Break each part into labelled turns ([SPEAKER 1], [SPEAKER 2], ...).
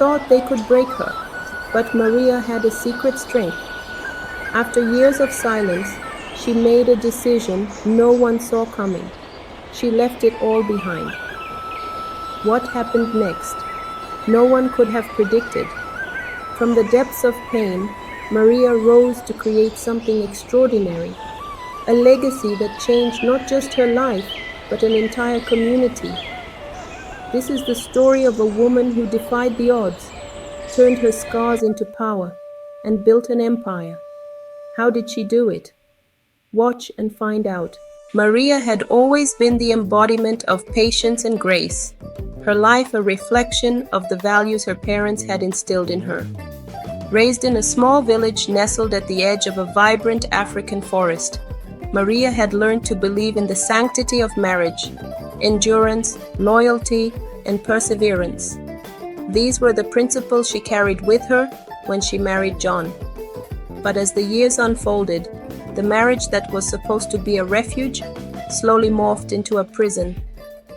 [SPEAKER 1] thought they could break her, but Maria had a secret strength. After years of silence, she made a decision no one saw coming. She left it all behind. What happened next? No one could have predicted. From the depths of pain, Maria rose to create something extraordinary, a legacy that changed not just her life, but an entire community. This is the story of a woman who defied the odds, turned her scars into power, and built an empire. How did she do it? Watch and find out. Maria had always been the embodiment of patience and grace, her life a reflection of the values her parents had instilled in her. Raised in a small village nestled at the edge of a vibrant African forest, Maria had learned to believe in the sanctity of marriage, endurance, loyalty, and perseverance. These were the principles she carried with her when she married John. But as the years unfolded, the marriage that was supposed to be a refuge slowly morphed into a prison,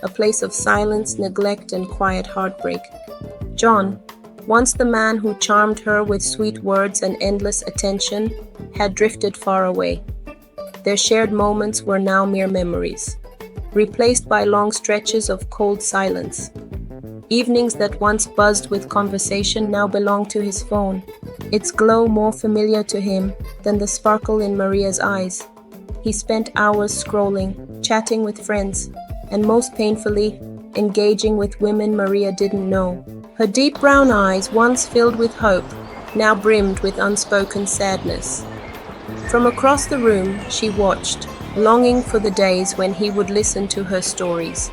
[SPEAKER 1] a place of silence, neglect, and quiet heartbreak. John, once the man who charmed her with sweet words and endless attention, had drifted far away. Their shared moments were now mere memories, replaced by long stretches of cold silence. Evenings that once buzzed with conversation now belonged to his phone, its glow more familiar to him than the sparkle in Maria's eyes. He spent hours scrolling, chatting with friends, and most painfully, engaging with women Maria didn't know. Her deep brown eyes, once filled with hope, now brimmed with unspoken sadness. From across the room, she watched, longing for the days when he would listen to her stories,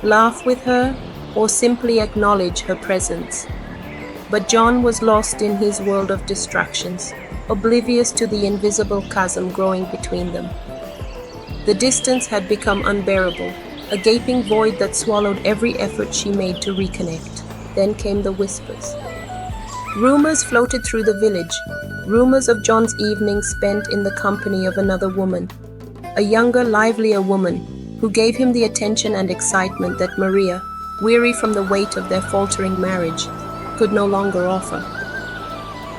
[SPEAKER 1] laugh with her, or simply acknowledge her presence. But John was lost in his world of distractions, oblivious to the invisible chasm growing between them. The distance had become unbearable, a gaping void that swallowed every effort she made to reconnect. Then came the whispers. Rumors floated through the village, rumors of John's evenings spent in the company of another woman, a younger, livelier woman who gave him the attention and excitement that Maria, weary from the weight of their faltering marriage, could no longer offer.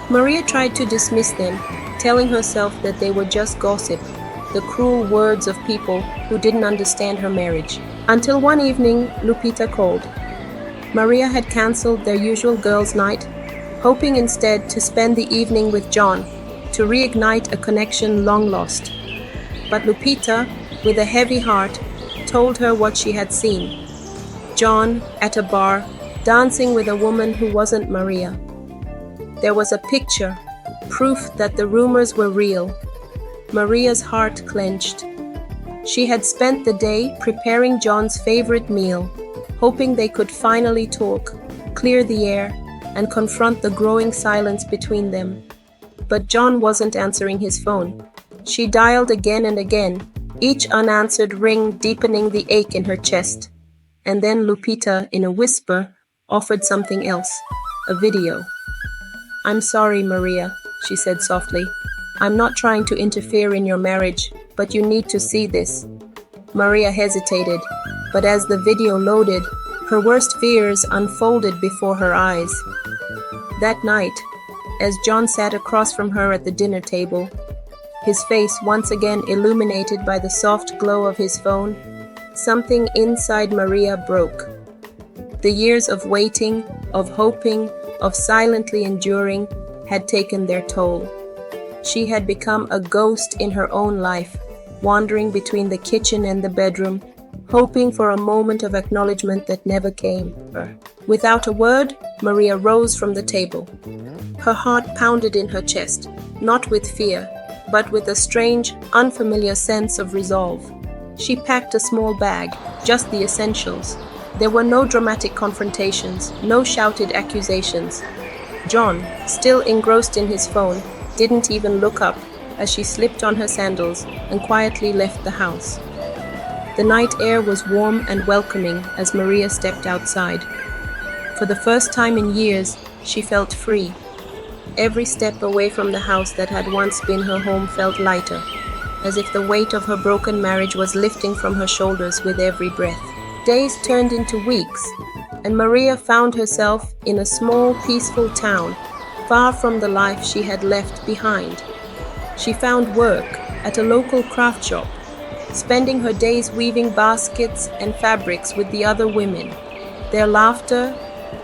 [SPEAKER 1] Maria tried to dismiss them, telling herself that they were just gossip, the cruel words of people who didn't understand her marriage. Until one evening, Lupita called. Maria had cancelled their usual girls' night, hoping instead to spend the evening with John, to reignite a connection long lost. But Lupita, with a heavy heart, told her what she had seen. John, at a bar, dancing with a woman who wasn't Maria. There was a picture, proof that the rumors were real. Maria's heart clenched. She had spent the day preparing John's favorite meal, hoping they could finally talk, clear the air, and confront the growing silence between them. But John wasn't answering his phone. She dialed again and again, each unanswered ring deepening the ache in her chest. And then Lupita, in a whisper, offered something else, a video. "I'm sorry, Maria," she said softly. "I'm not trying to interfere in your marriage, but you need to see this." Maria hesitated, but as the video loaded, her worst fears unfolded before her eyes. That night, as John sat across from her at the dinner table, his face once again illuminated by the soft glow of his phone, something inside Maria broke. The years of waiting, of hoping, of silently enduring had taken their toll. She had become a ghost in her own life, wandering between the kitchen and the bedroom, hoping for a moment of acknowledgement that never came. Without a word, Maria rose from the table. Her heart pounded in her chest, not with fear, but with a strange, unfamiliar sense of resolve. She packed a small bag, just the essentials. There were no dramatic confrontations, no shouted accusations. John, still engrossed in his phone, didn't even look up as she slipped on her sandals and quietly left the house. The night air was warm and welcoming as Maria stepped outside. For the first time in years, she felt free. Every step away from the house that had once been her home felt lighter, as if the weight of her broken marriage was lifting from her shoulders with every breath. Days turned into weeks. and Maria found herself in a small, peaceful town, far from the life she had left behind. She found work at a local craft shop, spending her days weaving baskets and fabrics with the other women. Their laughter,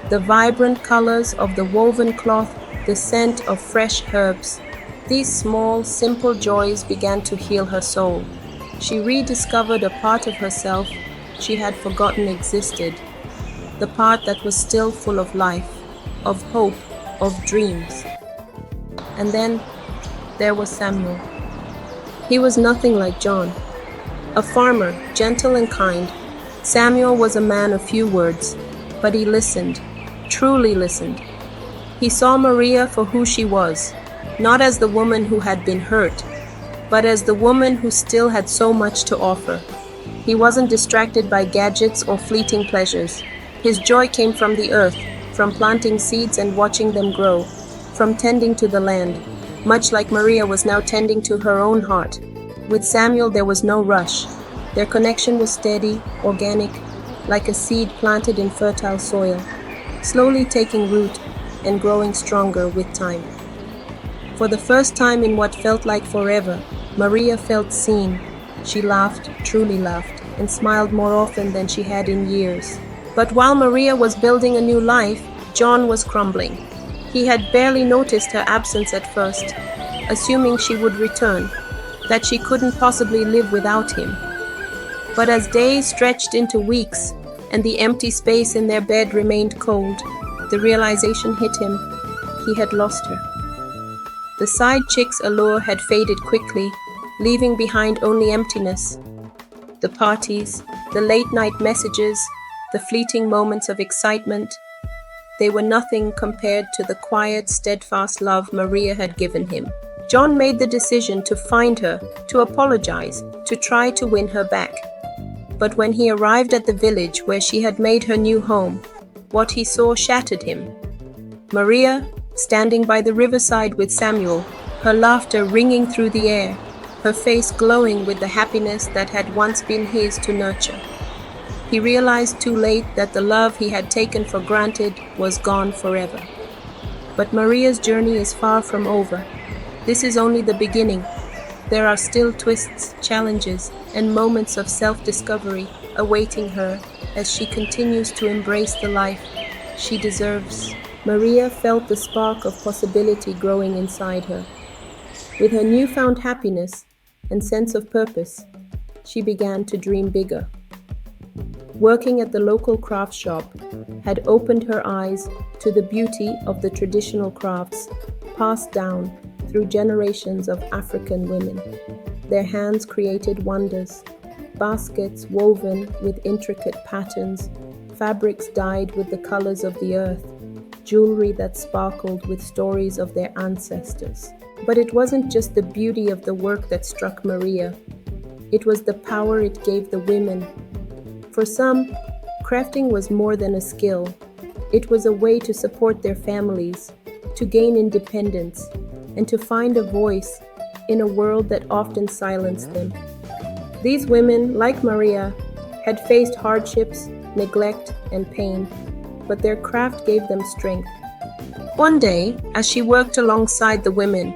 [SPEAKER 1] the vibrant colors of the woven cloth, the scent of fresh herbs. These small, simple joys began to heal her soul. She rediscovered a part of herself she had forgotten existed, the part that was still full of life, of hope, of dreams. And then there was Samuel. He was nothing like John. A farmer, gentle and kind, Samuel was a man of few words, but he listened, truly listened. He saw Maria for who she was, not as the woman who had been hurt, but as the woman who still had so much to offer. He wasn't distracted by gadgets or fleeting pleasures. His joy came from the earth, from planting seeds and watching them grow, from tending to the land, much like Maria was now tending to her own heart. With Samuel there was no rush. Their connection was steady, organic, like a seed planted in fertile soil, slowly taking root and growing stronger with time. For the first time in what felt like forever, Maria felt seen. She laughed, truly laughed, and smiled more often than she had in years. But while Maria was building a new life, John was crumbling. He had barely noticed her absence at first, assuming she would return, that she couldn't possibly live without him. But as days stretched into weeks, and the empty space in their bed remained cold, the realization hit him: he had lost her. The side chick's allure had faded quickly, leaving behind only emptiness. The parties, the late-night messages, the fleeting moments of excitement, they were nothing compared to the quiet, steadfast love Maria had given him. John made the decision to find her, to apologize, to try to win her back. But when he arrived at the village where she had made her new home, what he saw shattered him. Maria, standing by the riverside with Samuel, her laughter ringing through the air, her face glowing with the happiness that had once been his to nurture. He realized too late that the love he had taken for granted was gone forever. But Maria's journey is far from over. This is only the beginning. There are still twists, challenges, and moments of self-discovery awaiting her as she continues to embrace the life she deserves. Maria felt the spark of possibility growing inside her. With her newfound happiness and sense of purpose, she began to dream bigger. Working at the local craft shop had opened her eyes to the beauty of the traditional crafts passed down through generations of African women. Their hands created wonders: baskets woven with intricate patterns, fabrics dyed with the colors of the earth, jewelry that sparkled with stories of their ancestors. But it wasn't just the beauty of the work that struck Maria. It was the power it gave the women. For some, crafting was more than a skill. It was a way to support their families, to gain independence, and to find a voice in a world that often silenced them. These women, like Maria, had faced hardships, neglect, and pain, but their craft gave them strength. One day, as she worked alongside the women,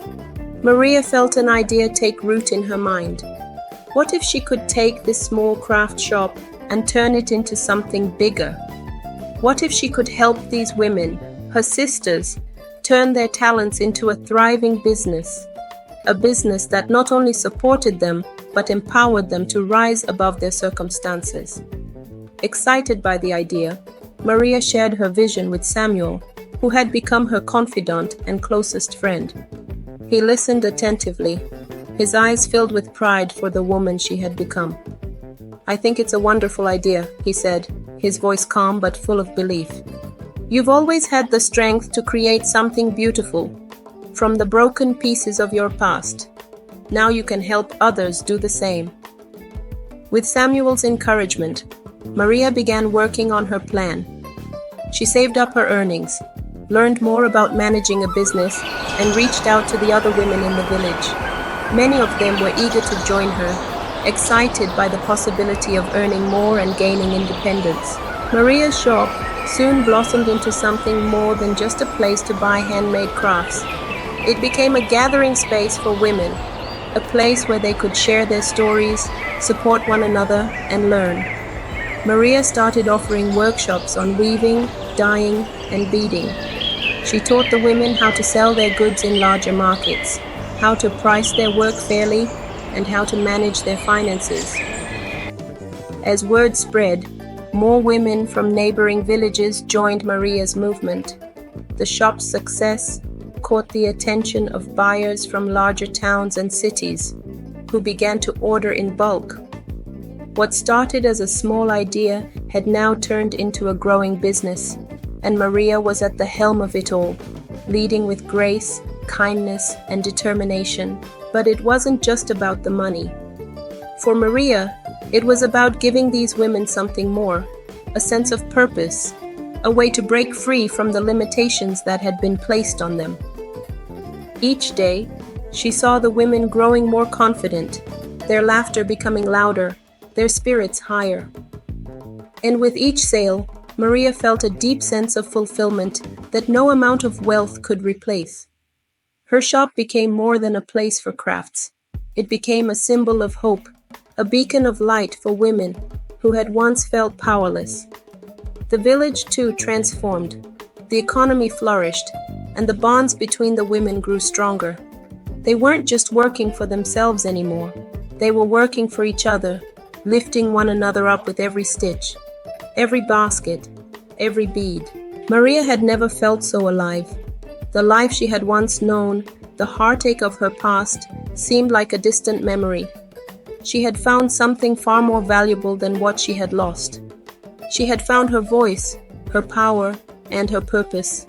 [SPEAKER 1] Maria felt an idea take root in her mind. What if she could take this small craft shop and turn it into something bigger? What if she could help these women, her sisters, turn their talents into a thriving business? A business that not only supported them, but empowered them to rise above their circumstances. Excited by the idea, Maria shared her vision with Samuel, who had become her confidant and closest friend. He listened attentively, his eyes filled with pride for the woman she had become. "I think it's a wonderful idea," he said, his voice calm but full of belief. "You've always had the strength to create something beautiful from the broken pieces of your past. Now you can help others do the same." With Samuel's encouragement, Maria began working on her plan. She saved up her earnings, learned more about managing a business, and reached out to the other women in the village. Many of them were eager to join her, excited by the possibility of earning more and gaining independence. Maria's shop, soon blossomed into something more than just a place to buy handmade crafts. It became a gathering space for women, a place where they could share their stories, support one another, and learn. Maria started offering workshops on weaving, dyeing, and beading. She taught the women how to sell their goods in larger markets, how to price their work fairly, and how to manage their finances. As word spread, more women from neighboring villages joined Maria's movement. The shop's success caught the attention of buyers from larger towns and cities, who began to order in bulk. What started as a small idea had now turned into a growing business, and Maria was at the helm of it all, leading with grace, kindness, and determination. But it wasn't just about the money. For Maria, it was about giving these women something more, a sense of purpose, a way to break free from the limitations that had been placed on them. Each day, she saw the women growing more confident, their laughter becoming louder, their spirits higher. And with each sale, Maria felt a deep sense of fulfillment that no amount of wealth could replace. Her shop became more than a place for crafts. It became a symbol of hope, a beacon of light for women who had once felt powerless. The village too transformed. The economy flourished, and the bonds between the women grew stronger. They weren't just working for themselves anymore. They were working for each other, lifting one another up with every stitch, every basket, every bead. Maria had never felt so alive. The life she had once known, the heartache of her past, seemed like a distant memory. She had found something far more valuable than what she had lost. She had found her voice, her power, and her purpose.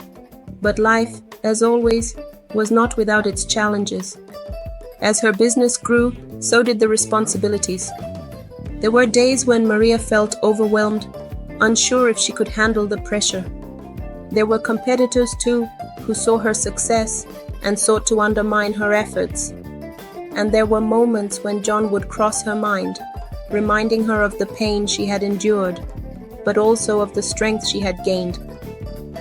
[SPEAKER 1] But life, as always, was not without its challenges. As her business grew, so did the responsibilities. There were days when Maria felt overwhelmed, unsure if she could handle the pressure. There were competitors too, who saw her success and sought to undermine her efforts. And there were moments when John would cross her mind, reminding her of the pain she had endured, but also of the strength she had gained.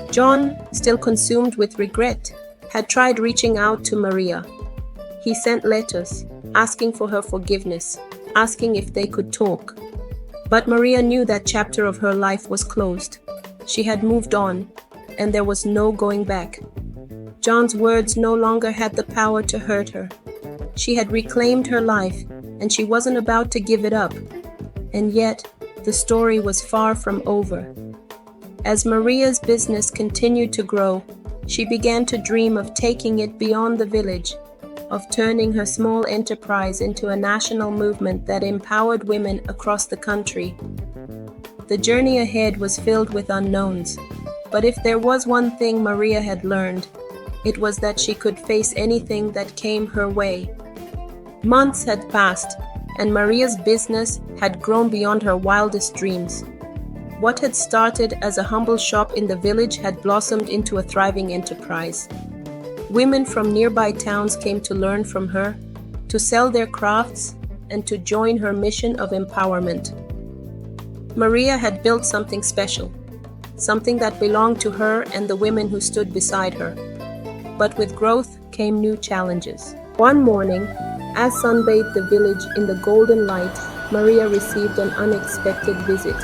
[SPEAKER 1] John, still consumed with regret, had tried reaching out to Maria. He sent letters, asking for her forgiveness, asking if they could talk. But Maria knew that chapter of her life was closed. She had moved on, and there was no going back. John's words no longer had the power to hurt her. She had reclaimed her life, and she wasn't about to give it up. And yet, the story was far from over. As Maria's business continued to grow, she began to dream of taking it beyond the village, of turning her small enterprise into a national movement that empowered women across the country. The journey ahead was filled with unknowns, but if there was one thing Maria had learned, it was that she could face anything that came her way. Months had passed, and Maria's business had grown beyond her wildest dreams. What had started as a humble shop in the village had blossomed into a thriving enterprise. Women from nearby towns came to learn from her, to sell their crafts, and to join her mission of empowerment. Maria had built something special, something that belonged to her and the women who stood beside her. But with growth came new challenges. One morning, as sunbathed the village in the golden light, Maria received an unexpected visit.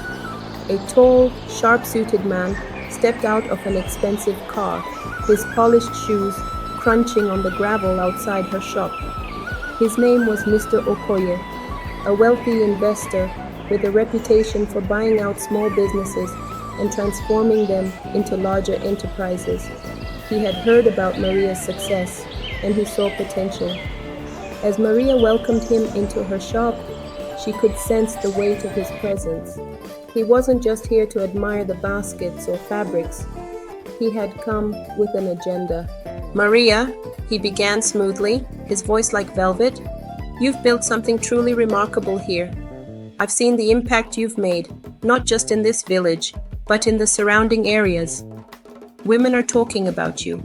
[SPEAKER 1] A tall, sharp-suited man stepped out of an expensive car, his polished shoes crunching on the gravel outside her shop. His name was Mr. Okoye, a wealthy investor with a reputation for buying out small businesses and transforming them into larger enterprises. He had heard about Maria's success, and he saw potential. As Maria welcomed him into her shop, she could sense the weight of his presence. He wasn't just here to admire the baskets or fabrics. He had come with an agenda. "Maria," he began smoothly, his voice like velvet, "you've built something truly remarkable here. I've seen the impact you've made, not just in this village, but in the surrounding areas. Women are talking about you,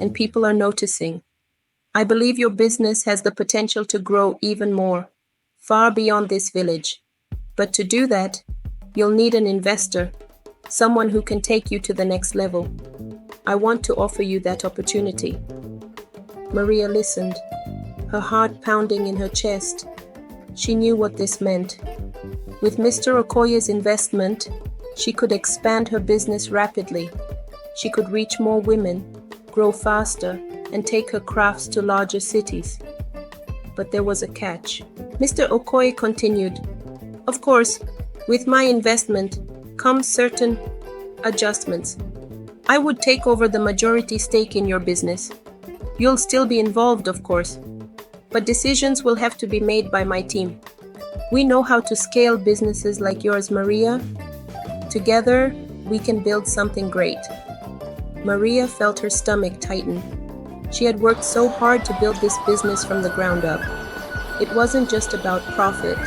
[SPEAKER 1] and people are noticing. I believe your business has the potential to grow even more, far beyond this village. But to do that, you'll need an investor, someone who can take you to the next level. I want to offer you that opportunity." Maria listened, her heart pounding in her chest. She knew what this meant. With Mr. Okoye's investment, she could expand her business rapidly. She could reach more women, grow faster, and take her crafts to larger cities. But there was a catch. Mr. Okoye continued, "Of course, with my investment comes certain adjustments. I would take over the majority stake in your business. You'll still be involved, of course, but decisions will have to be made by my team. We know how to scale businesses like yours, Maria. Together, we can build something great." Maria felt her stomach tighten. She had worked so hard to build this business from the ground up. It wasn't just about profit.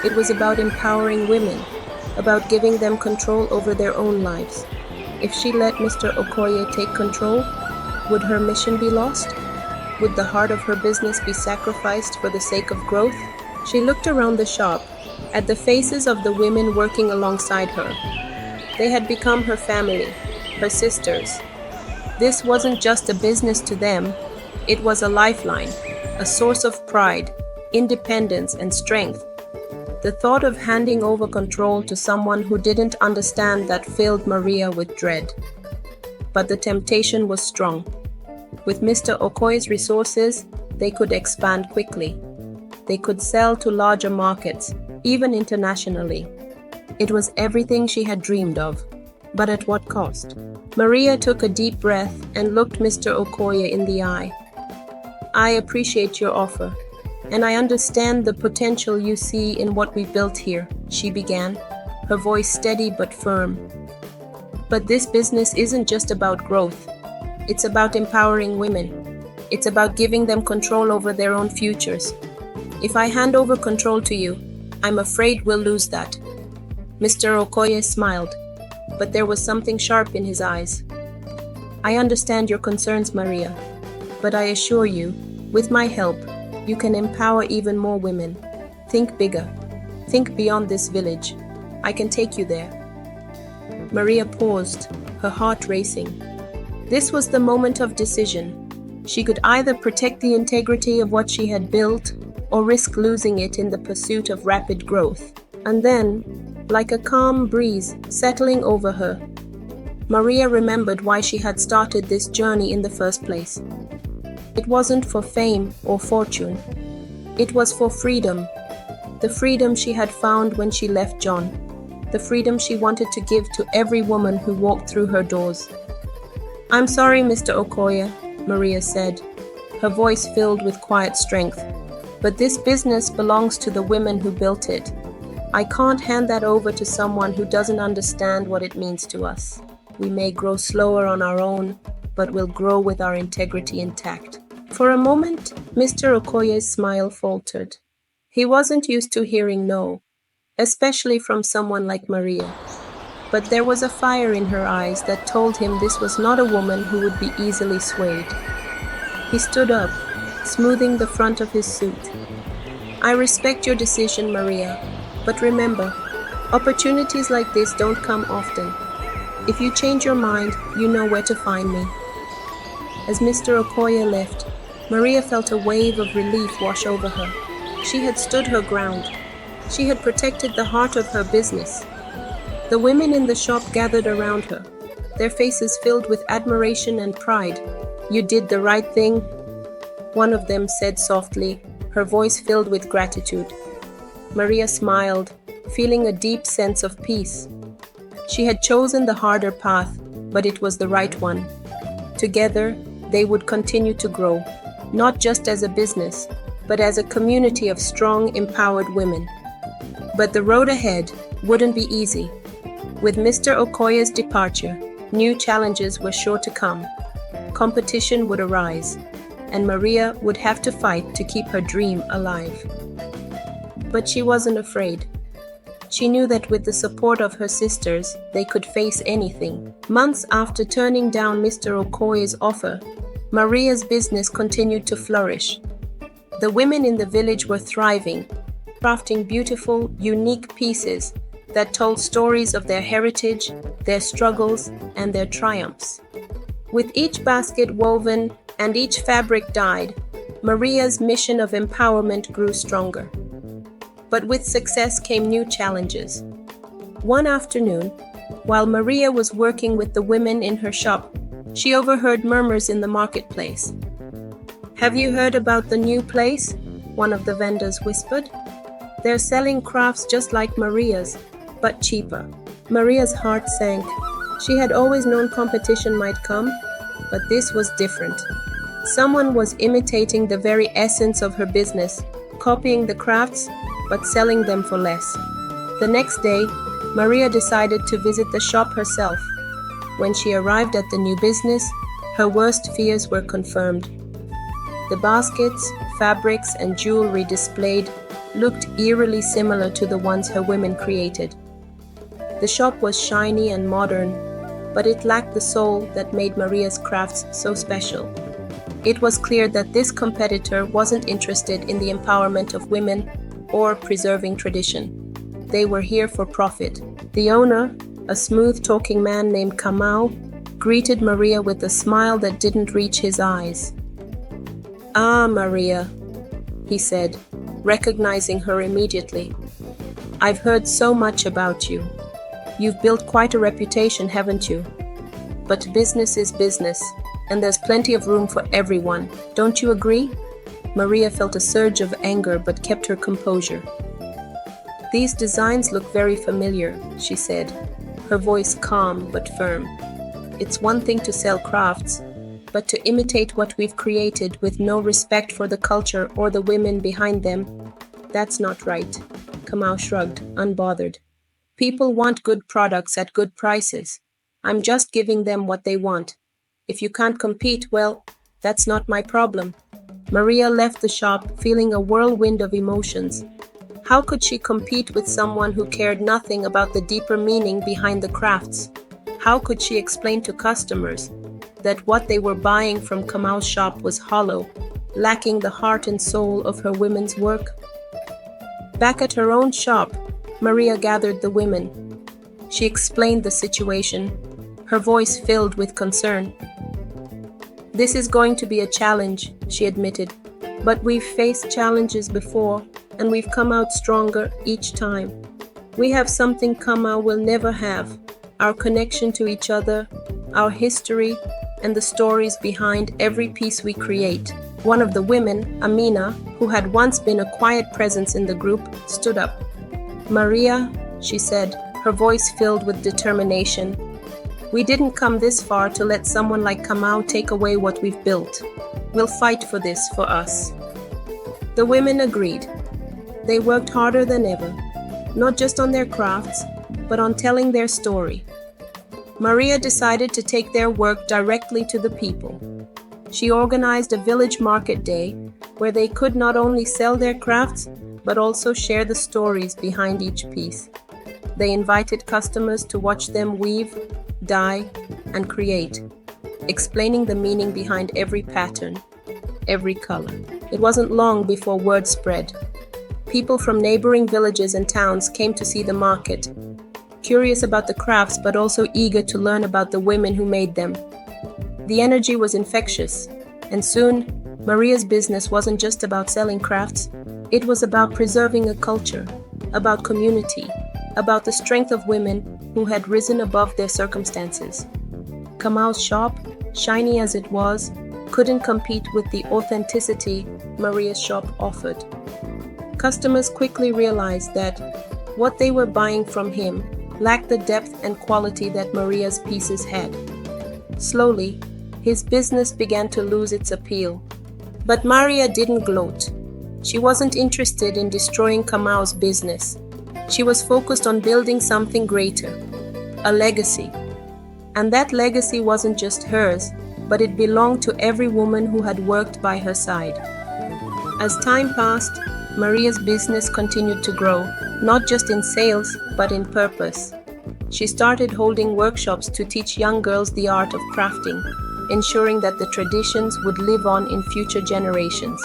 [SPEAKER 1] It was about empowering women, about giving them control over their own lives. If she let Mr. Okoye take control, would her mission be lost? Would the heart of her business be sacrificed for the sake of growth? She looked around the shop, at the faces of the women working alongside her. They had become her family, her sisters. This wasn't just a business to them, it was a lifeline, a source of pride, independence, and strength. The thought of handing over control to someone who didn't understand that filled Maria with dread. But the temptation was strong. With Mr. Okoye's resources, they could expand quickly. They could sell to larger markets, even internationally. It was everything she had dreamed of. But at what cost? Maria took a deep breath and looked Mr. Okoye in the eye. "I appreciate your offer, and I understand the potential you see in what we built here," she began, her voice steady but firm. "But this business isn't just about growth. It's about empowering women. It's about giving them control over their own futures. If I hand over control to you, I'm afraid we'll lose that." Mr. Okoye smiled, but there was something sharp in his eyes. "I understand your concerns, Maria, but I assure you, with my help, you can empower even more women. Think bigger. Think beyond this village. I can take you there." Maria paused, her heart racing. This was the moment of decision. She could either protect the integrity of what she had built or risk losing it in the pursuit of rapid growth. And then, like a calm breeze settling over her, Maria remembered why she had started this journey in the first place. It wasn't for fame or fortune. It was for freedom. The freedom she had found when she left John. The freedom she wanted to give to every woman who walked through her doors. "I'm sorry, Mr. Okoye," Maria said, her voice filled with quiet strength, "but this business belongs to the women who built it. I can't hand that over to someone who doesn't understand what it means to us. We may grow slower on our own, but we'll grow with our integrity intact." For a moment, Mr. Okoye's smile faltered. He wasn't used to hearing no, especially from someone like Maria. But there was a fire in her eyes that told him this was not a woman who would be easily swayed. He stood up, smoothing the front of his suit. "I respect your decision, Maria, but remember, opportunities like this don't come often. If you change your mind, you know where to find me." As Mr. Okoye left, Maria felt a wave of relief wash over her. She had stood her ground. She had protected the heart of her business. The women in the shop gathered around her, their faces filled with admiration and pride. "You did the right thing," one of them said softly, her voice filled with gratitude. Maria smiled, feeling a deep sense of peace. She had chosen the harder path, but it was the right one. Together, they would continue to grow, not just as a business, but as a community of strong, empowered women. But the road ahead wouldn't be easy. With Mr. Okoye's departure, new challenges were sure to come. Competition would arise, and Maria would have to fight to keep her dream alive. But she wasn't afraid. She knew that with the support of her sisters, they could face anything. Months after turning down Mr. Okoye's offer, Maria's business continued to flourish. The women in the village were thriving, crafting beautiful, unique pieces that told stories of their heritage, their struggles, and their triumphs. With each basket woven and each fabric dyed, Maria's mission of empowerment grew stronger. But with success came new challenges. One afternoon, while Maria was working with the women in her shop, she overheard murmurs in the marketplace. "Have you heard about the new place?" one of the vendors whispered. "They're selling crafts just like Maria's, but cheaper." Maria's heart sank. She had always known competition might come, but this was different. Someone was imitating the very essence of her business, copying the crafts, but selling them for less. The next day, Maria decided to visit the shop herself. When she arrived at the new business, her worst fears were confirmed. The baskets, fabrics, and jewelry displayed looked eerily similar to the ones her women created. The shop was shiny and modern, but it lacked the soul that made Maria's crafts so special. It was clear that this competitor wasn't interested in the empowerment of women or preserving tradition. They were here for profit. The owner, a smooth-talking man named Kamau, greeted Maria with a smile that didn't reach his eyes. "Ah, Maria," he said, recognizing her immediately. "I've heard so much about you. You've built quite a reputation, haven't you? But business is business, and there's plenty of room for everyone. Don't you agree?" Maria felt a surge of anger but kept her composure. "These designs look very familiar," she said, her voice calm but firm. "It's one thing to sell crafts, but to imitate what we've created with no respect for the culture or the women behind them, that's not right." Kamau shrugged, unbothered. "People want good products at good prices. I'm just giving them what they want. If you can't compete, well, that's not my problem." Maria left the shop feeling a whirlwind of emotions. How could she compete with someone who cared nothing about the deeper meaning behind the crafts? How could she explain to customers that what they were buying from Kamau's shop was hollow, lacking the heart and soul of her women's work? Back at her own shop, Maria gathered the women. She explained the situation, her voice filled with concern. "This is going to be a challenge," she admitted, "but we've faced challenges before, and we've come out stronger each time. We have something Kamau will never have, our connection to each other, our history, and the stories behind every piece we create." One of the women, Amina, who had once been a quiet presence in the group, stood up. "Maria," she said, her voice filled with determination, "we didn't come this far to let someone like Kamau take away what we've built. We'll fight for this for us." The women agreed. They worked harder than ever, not just on their crafts, but on telling their story. Maria decided to take their work directly to the people. She organized a village market day where they could not only sell their crafts, but also share the stories behind each piece. They invited customers to watch them weave, dye, and create, explaining the meaning behind every pattern, every color. It wasn't long before word spread. People from neighboring villages and towns came to see the market, curious about the crafts but also eager to learn about the women who made them. The energy was infectious, and soon, Maria's business wasn't just about selling crafts. It was about preserving a culture, about community, about the strength of women who had risen above their circumstances. Kamau's shop, shiny as it was, couldn't compete with the authenticity Maria's shop offered. Customers quickly realized that what they were buying from him lacked the depth and quality that Maria's pieces had. Slowly, his business began to lose its appeal. But Maria didn't gloat. She wasn't interested in destroying Kamau's business. She was focused on building something greater, a legacy. And that legacy wasn't just hers, but it belonged to every woman who had worked by her side. As time passed, Maria's business continued to grow, not just in sales, but in purpose. She started holding workshops to teach young girls the art of crafting, ensuring that the traditions would live on in future generations.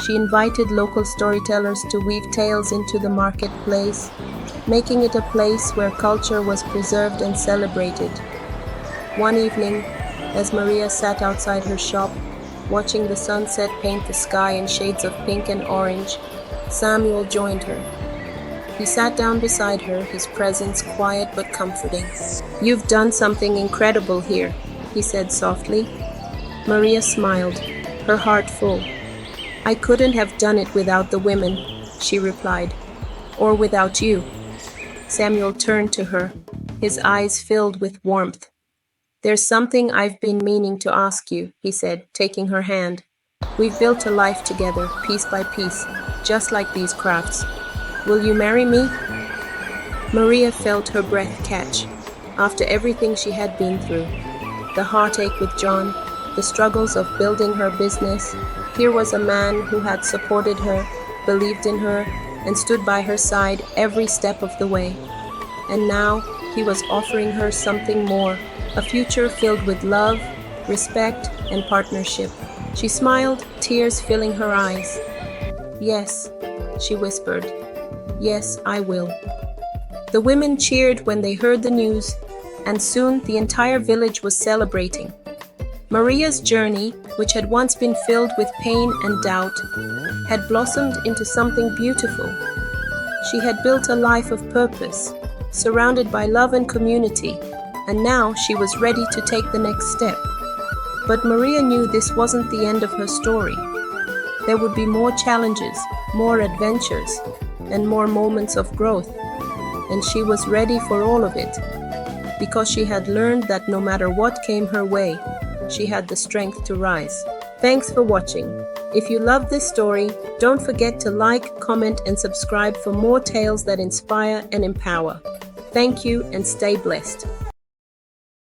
[SPEAKER 1] She invited local storytellers to weave tales into the marketplace, making it a place where culture was preserved and celebrated. One evening, as Maria sat outside her shop, watching the sunset paint the sky in shades of pink and orange, Samuel joined her. He sat down beside her, his presence quiet but comforting. "You've done something incredible here," he said softly. Maria smiled, her heart full. "I couldn't have done it without the women," she replied. "Or without you." Samuel turned to her, his eyes filled with warmth. "There's something I've been meaning to ask you," he said, taking her hand. "We've built a life together, piece by piece, just like these crafts. Will you marry me?" Maria felt her breath catch. After everything she had been through, the heartache with John, the struggles of building her business, here was a man who had supported her, believed in her, and stood by her side every step of the way. And now he was offering her something more, a future filled with love, respect, and partnership. She smiled, tears filling her eyes. "Yes," she whispered. "Yes, I will." The women cheered when they heard the news, and soon the entire village was celebrating. Maria's journey, which had once been filled with pain and doubt, had blossomed into something beautiful. She had built a life of purpose, surrounded by love and community, and now she was ready to take the next step. But Maria knew this wasn't the end of her story. There would be more challenges, more adventures, and more moments of growth, and she was ready for all of it, because she had learned that no matter what came her way, she had the strength to rise. Thanks for watching. If you love this story, don't forget to like, comment, and subscribe for more tales that inspire and empower. Thank you and stay blessed.